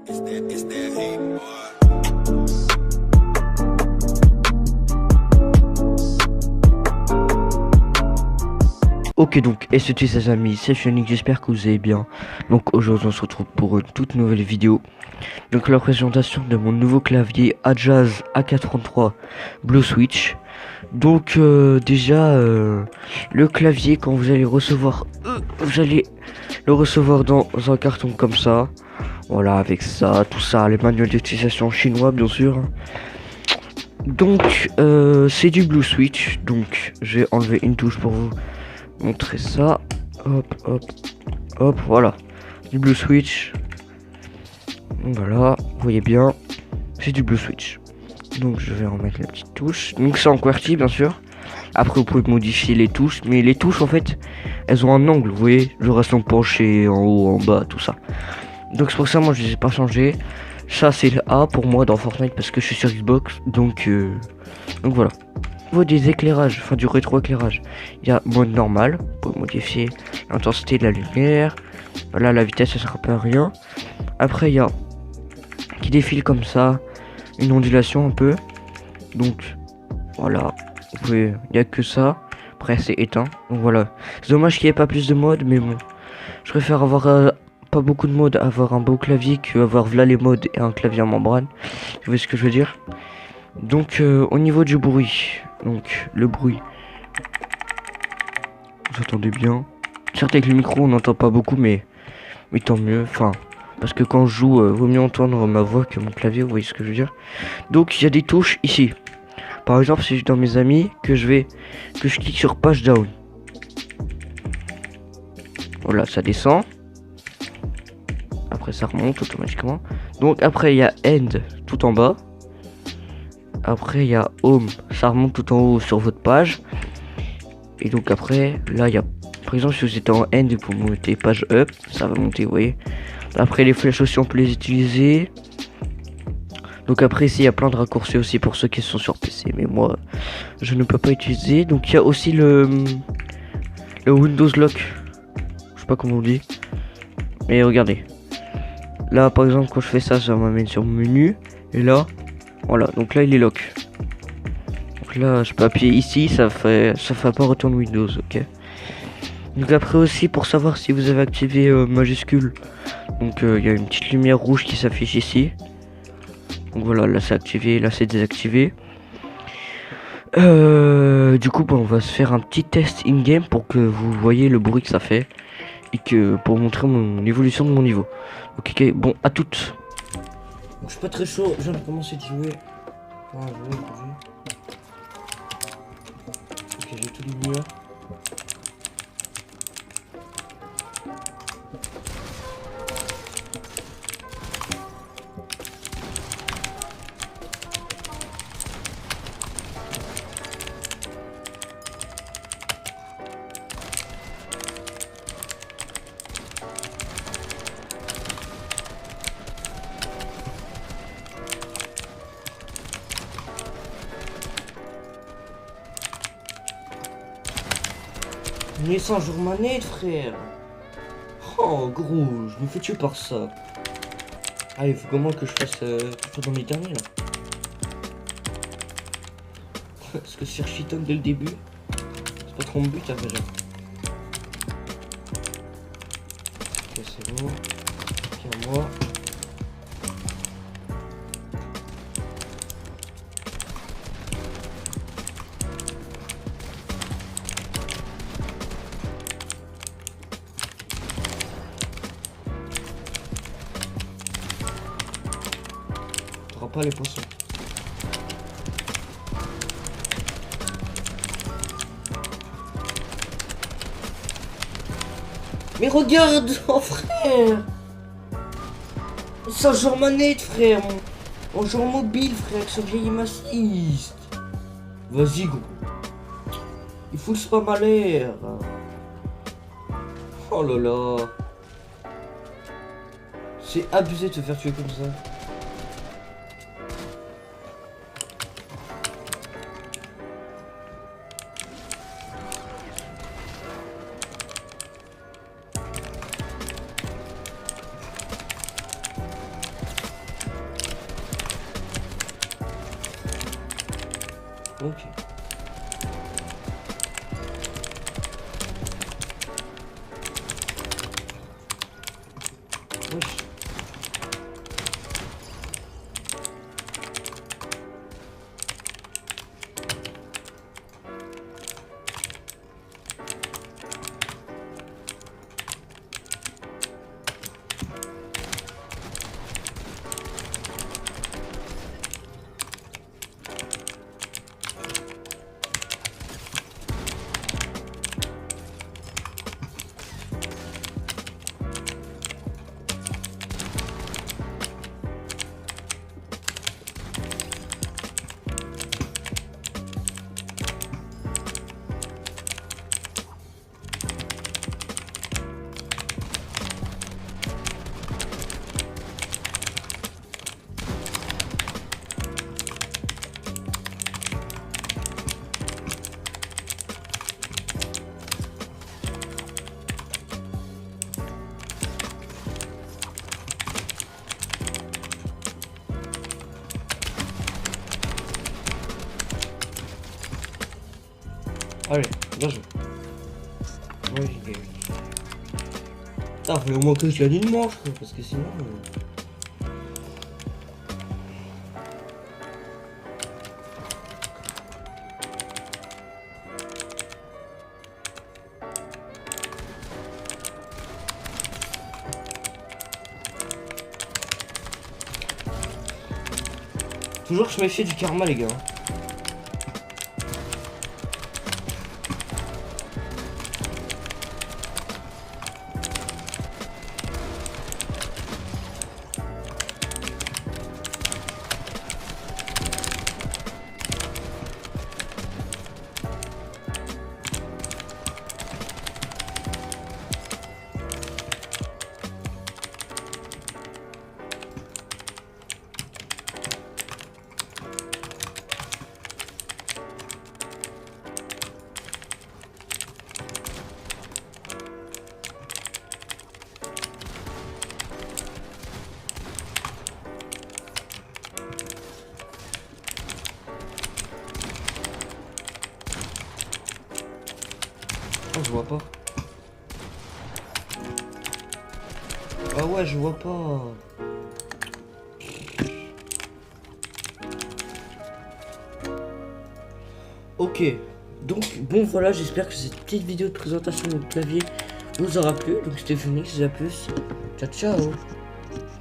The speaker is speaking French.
It's that heat, boy. Ok donc, et c'était ses amis, c'est Phoenix, j'espère que vous allez bien. Donc aujourd'hui on se retrouve pour une toute nouvelle vidéo. Donc la présentation de mon nouveau clavier Adjazz AK33 Blue Switch. Donc déjà le clavier quand vous allez recevoir, vous allez le recevoir dans un carton comme ça. Voilà, avec ça, tout ça, les manuels d'utilisation chinois bien sûr. Donc c'est du Blue Switch, donc j'ai enlevé une touche pour vous montrer ça. Hop, hop, hop, voilà. Du Blue Switch. Voilà, vous voyez bien, c'est du Blue Switch. Donc je vais remettre la petite touche. Donc c'est en QWERTY bien sûr. Après vous pouvez modifier les touches, mais les touches en fait, elles ont un angle, vous voyez. Le reste sont penchés en haut, en bas, tout ça. Donc c'est pour ça moi je les ai pas changés. Ça c'est le A pour moi dans Fortnite parce que je suis sur Xbox. Donc voilà. Au niveau des éclairages, enfin du rétroéclairage, il y a mode normal pour modifier l'intensité de la lumière. Voilà, la vitesse ça sera pas rien. Après il y a qui défile comme ça, une ondulation un peu. Donc voilà, vous pouvez, il n'y a que ça. Après c'est éteint. Donc voilà. C'est dommage qu'il n'y ait pas plus de modes, mais bon. Je préfère avoir pas beaucoup de modes, avoir un beau clavier que avoir voilà les modes et un clavier en membrane. Vous voyez ce que je veux dire? Donc au niveau du bruit, donc le bruit, vous entendez bien. Certes avec le micro on n'entend pas beaucoup, mais tant mieux. Enfin, parce que quand je joue, vaut mieux entendre ma voix que mon clavier. Vous voyez ce que je veux dire? Donc il y a des touches ici. Par exemple, si je suis dans mes amis, que je clique sur page down. Voilà, ça descend. Après ça remonte automatiquement. Donc après il y a end tout en bas. Après il y a home, ça remonte tout en haut sur votre page. Et donc après là il y a, par exemple si vous êtes en end et pour monter page up, ça va monter, vous voyez. Après les flèches aussi on peut les utiliser. Donc après ici il y a plein de raccourcis aussi pour ceux qui sont sur PC, mais moi je ne peux pas utiliser. Donc il y a aussi le Windows Lock, je sais pas comment on dit, mais regardez. Là par exemple quand je fais ça, ça m'amène sur mon menu. Et là, voilà, donc là il est lock. Donc là je peux appuyer ici, ça fait pas retourne Windows, ok. Donc après aussi pour savoir si vous avez activé majuscule. Donc il y a une petite lumière rouge qui s'affiche ici. Donc voilà, là c'est activé, là c'est désactivé. Du coup bon, on va se faire un petit test in-game pour que vous voyez le bruit que ça fait. Et que pour montrer mon évolution de mon niveau. Ok, bon, à toutes. Donc, je suis pas très chaud, je viens de commencer de jouer. Ok, j'ai tout les lumières. Mais 100 jours manette, frère. Oh, gros, je me fais tuer par ça. Ah, il faut comment que je fasse tout dans mes derniers là. Parce que sur cheaton dès le début, c'est pas trop mon but après genre. Ok, c'est bon. Ok, à moi. T'auras pas les poissons. Mais regarde, oh frère. Ça joue en manette, frère. On joue en mobile, frère, que ce vieil massiste. Vas-y, gros. Il faut le spam à l'air. Oh là là. C'est abusé de te faire tuer comme ça. Ok. Wesh. Allez, bien joué. Ouais, j'ai gagné. Putain, fallait au moins que je gagne une manche, quoi, parce que sinon... Toujours je me méfie du karma, les gars. Oh, je vois pas. Ah ouais, je vois pas. Ok. Donc, bon, voilà, j'espère que cette petite vidéo de présentation de clavier vous aura plu. Donc, c'était Phoenix, à plus. Ciao, ciao.